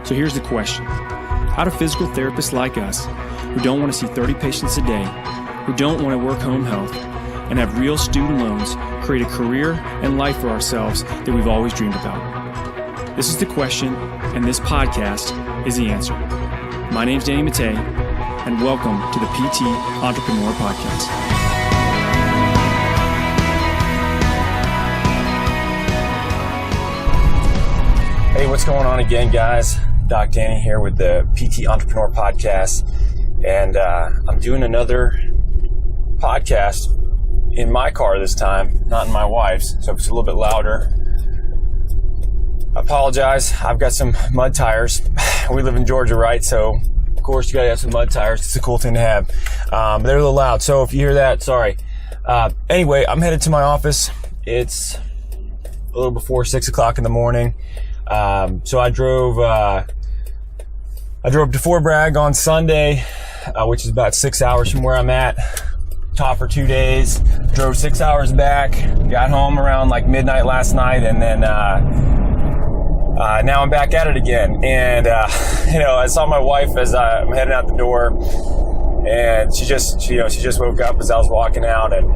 So here's the question. How do physical therapists like us, who don't want to see 30 patients a day, who don't want to work home health, and have real student loans, create a career and life for ourselves that we've always dreamed about? This is the question, and this podcast is the answer. My name's Danny Mattei, and welcome to the PTE Entrepreneur Podcast. Hey, what's going on again, guys? Doc Danny here with the PT Entrepreneur Podcast, and I'm doing another podcast in my car this time, not in my wife's, so it's a little bit louder. I apologize. I've got some mud tires. We live in Georgia, right? So, of course, you gotta have some mud tires. It's a cool thing to have. But they're a little loud, so if you hear that, sorry. Anyway, I'm headed to my office. It's a little before 6 o'clock in the morning. So I drove to Fort Bragg on Sunday, which is about 6 hours from where I'm at. Taught for 2 days, drove 6 hours back, got home around like midnight last night, and then, now I'm back at it again. And, I saw my wife as I'm heading out the door, and she just woke up as I was walking out, and,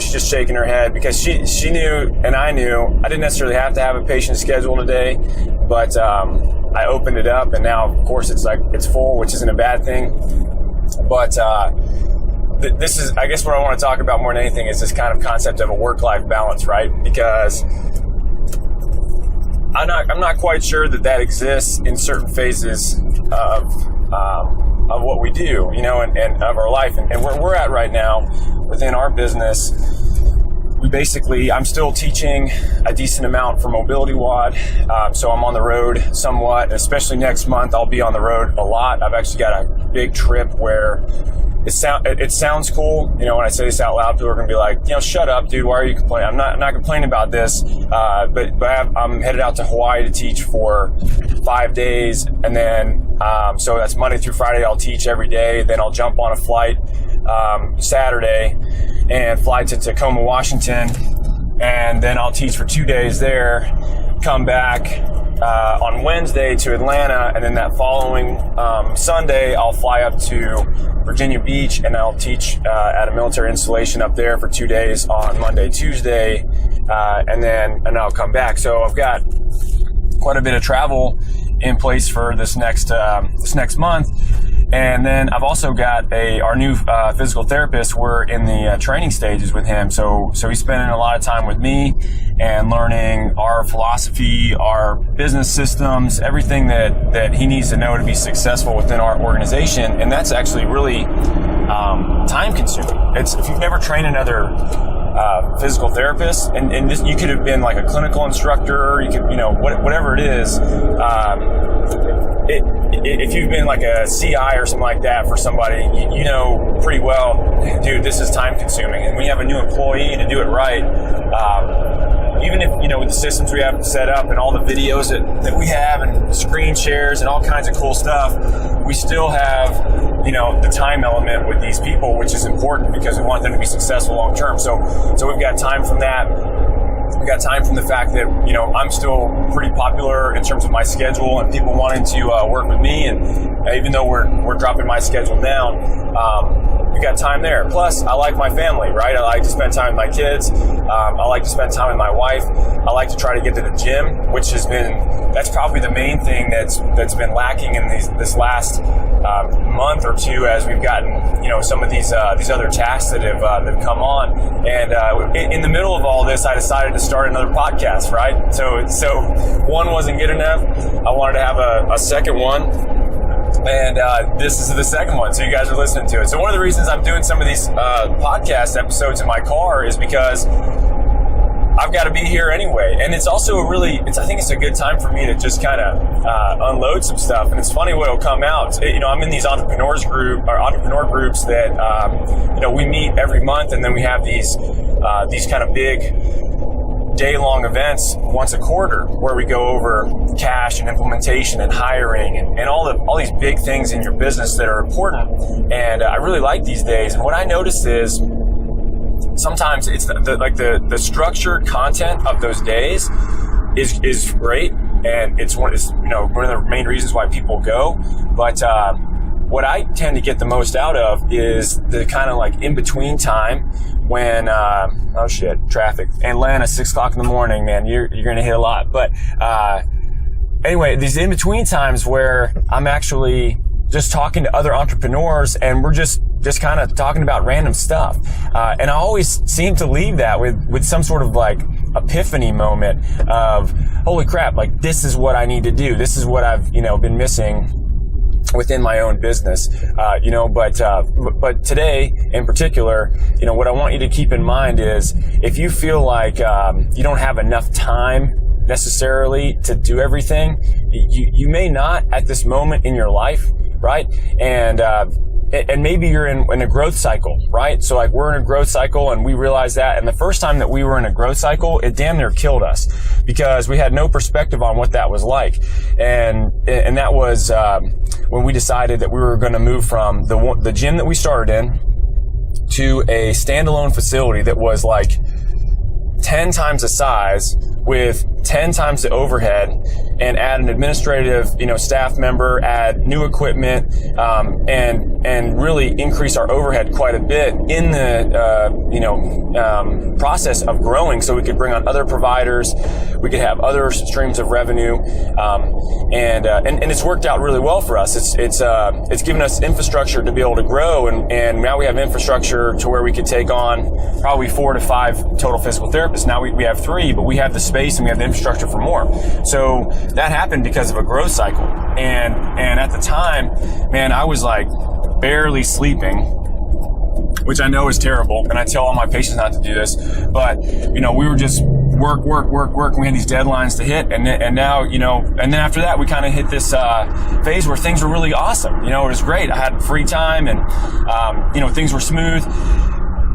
she's just shaking her head because she knew, and I knew, I didn't necessarily have to have a patient schedule today, but, I opened it up, and now, of course, it's full, which isn't a bad thing. But, this is, I guess what I want to talk about more than anything is this kind of concept of a work-life balance, right? Because I'm not quite sure that exists in certain phases of what we do, and of our life. And where we're at right now within our business, I'm still teaching a decent amount for Mobility WOD. So I'm on the road somewhat, especially next month. I'll be on the road a lot. I've actually got a big trip where it sounds cool. When I say this out loud, people are going to be like, shut up, dude. Why are you complaining? I'm not complaining about this. But I'm headed out to Hawaii to teach for 5 days. And then, so that's Monday through Friday. I'll teach every day. Then I'll jump on a flight, Saturday and fly to Tacoma, Washington. And then I'll teach for 2 days there, come back, on Wednesday to Atlanta, and then that following Sunday I'll fly up to Virginia Beach, and I'll teach at a military installation up there for 2 days on Monday, Tuesday, and I'll come back. So I've got quite a bit of travel in place for this next month. And then I've also got our new physical therapist. We're in the training stages with him. So he's spending a lot of time with me and learning our philosophy, our business systems, everything that he needs to know to be successful within our organization. And that's actually really time consuming. If you've never trained another physical therapist, and this, you could have been like a clinical instructor, you could, whatever it is, if you've been like a CI or something like that for somebody, you know pretty well, dude, this is time consuming. And when you have a new employee to do it right, even if, with the systems we have set up and all the videos that we have and screen shares and all kinds of cool stuff, we still have, the time element with these people, which is important because we want them to be successful long term. So we've got time from that. We got time from the fact that, I'm still pretty popular in terms of my schedule and people wanting to work with me. And even though we're dropping my schedule down, we got time there. Plus, I like my family, right? I like to spend time with my kids. I like to spend time with my wife. I like to try to get to the gym, which that's probably the main thing that's been lacking in this last month or two as we've gotten, some of these other tasks that have come on. And in the middle of all this, I decided to start another podcast, right? So one wasn't good enough. I wanted to have a second one. And this is the second one, so you guys are listening to it. So one of the reasons I'm doing some of these podcast episodes in my car is because I've got to be here anyway. And it's also I think it's a good time for me to just kind of unload some stuff. And it's funny what will come out. I'm in these entrepreneur groups that, we meet every month, and then we have these kind of big day-long events once a quarter where we go over cash and implementation and hiring and all these big things in your business that are important. And I really like these days. And what I noticed is sometimes it's the structured content of those days is great. and it's one of the main reasons why people go. But what I tend to get the most out of is the kind of like in between time when traffic, Atlanta, 6 o'clock in the morning, man, you're gonna hit a lot. But anyway, these in between times where I'm actually just talking to other entrepreneurs and we're just kind of talking about random stuff. And I always seem to leave that with some sort of like epiphany moment of, holy crap, like this is what I need to do. This is what I've, been missing within my own business. But today in particular, what I want you to keep in mind is if you feel like, you don't have enough time necessarily to do everything, you may not at this moment in your life, right? And maybe you're in a growth cycle, right? So like we're in a growth cycle and we realize that. And the first time that we were in a growth cycle, it damn near killed us because we had no perspective on what that was like. And that was, when we decided that we were going to move from the gym that we started in to a standalone facility that was like 10 times the size with 10 times the overhead, and add an administrative, staff member, add new equipment, and really increase our overhead quite a bit in the, process of growing, so we could bring on other providers, we could have other streams of revenue, and it's worked out really well for us. It's given us infrastructure to be able to grow, and now we have infrastructure to where we could take on probably 4 to 5 total physical therapists. Now we have 3, but we have the space and we have the infrastructure for more. So that happened because of a growth cycle. And at the time, man, I was like barely sleeping, which I know is terrible. And I tell all my patients not to do this, but we were just work. We had these deadlines to hit. And now, and then after that, we kind of hit this, phase where things were really awesome. It was great. I had free time and, things were smooth.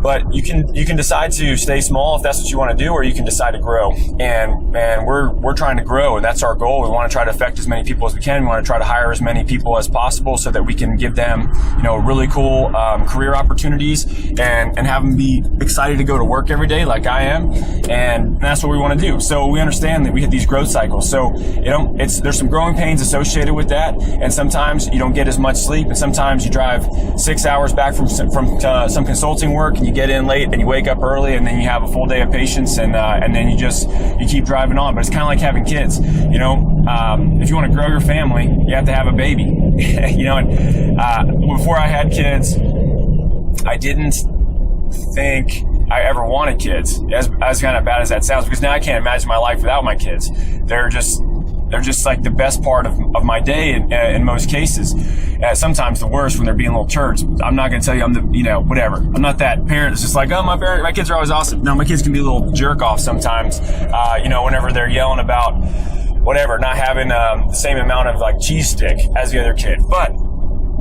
But you can decide to stay small if that's what you want to do, or you can decide to grow. And we're trying to grow, and that's our goal. We want to try to affect as many people as we can. We want to try to hire as many people as possible so that we can give them, really cool career opportunities and have them be excited to go to work every day like I am. And that's what we want to do. So we understand that we hit these growth cycles. So, there's some growing pains associated with that. And sometimes you don't get as much sleep, and sometimes you drive 6 hours back from some consulting work, and you get in late and you wake up early, and then you have a full day of patients, and then you keep driving on. But it's kind of like having kids. If you want to grow your family, you have to have a baby. Before I had kids, I didn't think I ever wanted kids, as kind of bad as that sounds, because now I can't imagine my life without my kids. They're just like the best part of my day in most cases. Sometimes the worst when they're being little turds. I'm not going to tell you I'm the, whatever. I'm not that parent that's just like, oh, my kids are always awesome. No, my kids can be a little jerk off sometimes, whenever they're yelling about whatever, not having the same amount of like cheese stick as the other kid. But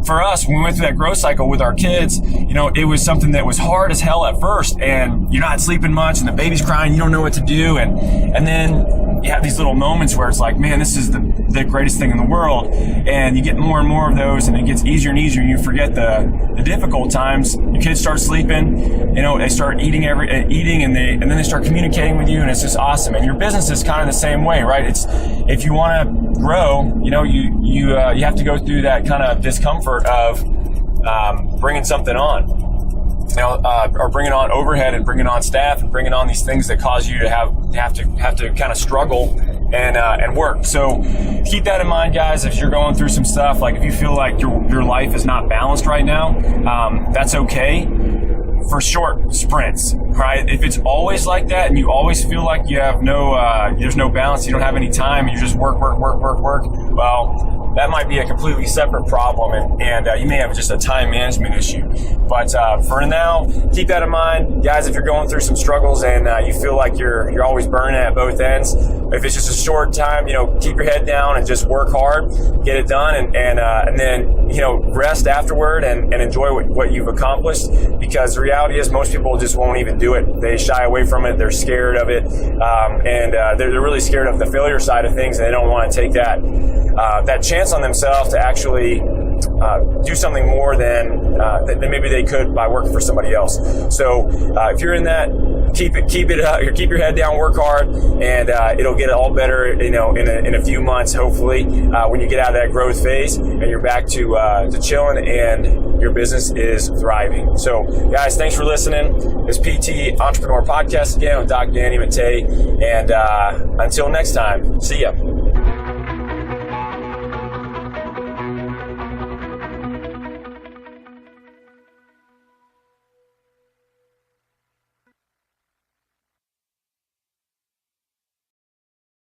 for us, when we went through that growth cycle with our kids, it was something that was hard as hell at first, and you're not sleeping much, and the baby's crying, you don't know what to do, and then you have these little moments where it's like, man, this is the greatest thing in the world, and you get more and more of those, and it gets easier and easier, and you forget the difficult times. Your kids start sleeping, they start eating and then they start communicating with you, and it's just awesome. And your business is kind of the same way, right? It's, if you want to grow, you have to go through that kind of discomfort of bringing something on. Or bringing on overhead and bringing on staff and bringing on these things that cause you to have to kind of struggle and work. So keep that in mind, guys. If you're going through some stuff, like if you feel like your life is not balanced right now, that's okay for short sprints, right? If it's always like that and you always feel like you have there's no balance, you don't have any time, you just work, well, that might be a completely separate problem, and you may have just a time management issue. But for now, keep that in mind. Guys, if you're going through some struggles and you feel like you're always burning at both ends, if it's just a short time, keep your head down and just work hard, get it done, and then, rest afterward and enjoy what you've accomplished, because the reality is most people just won't even do it. They shy away from it. They're scared of it. And they're really scared of the failure side of things, and they don't want to take that chance on themselves to actually do something more than maybe they could by working for somebody else. So if you're in that keep it up, keep your head down, work hard, and it'll get all better, in a few months, hopefully, when you get out of that growth phase and you're back to chilling and your business is thriving. So guys, thanks for listening. This PTE Entrepreneur Podcast again with Dr. Danny Mattei, and until next time, see ya.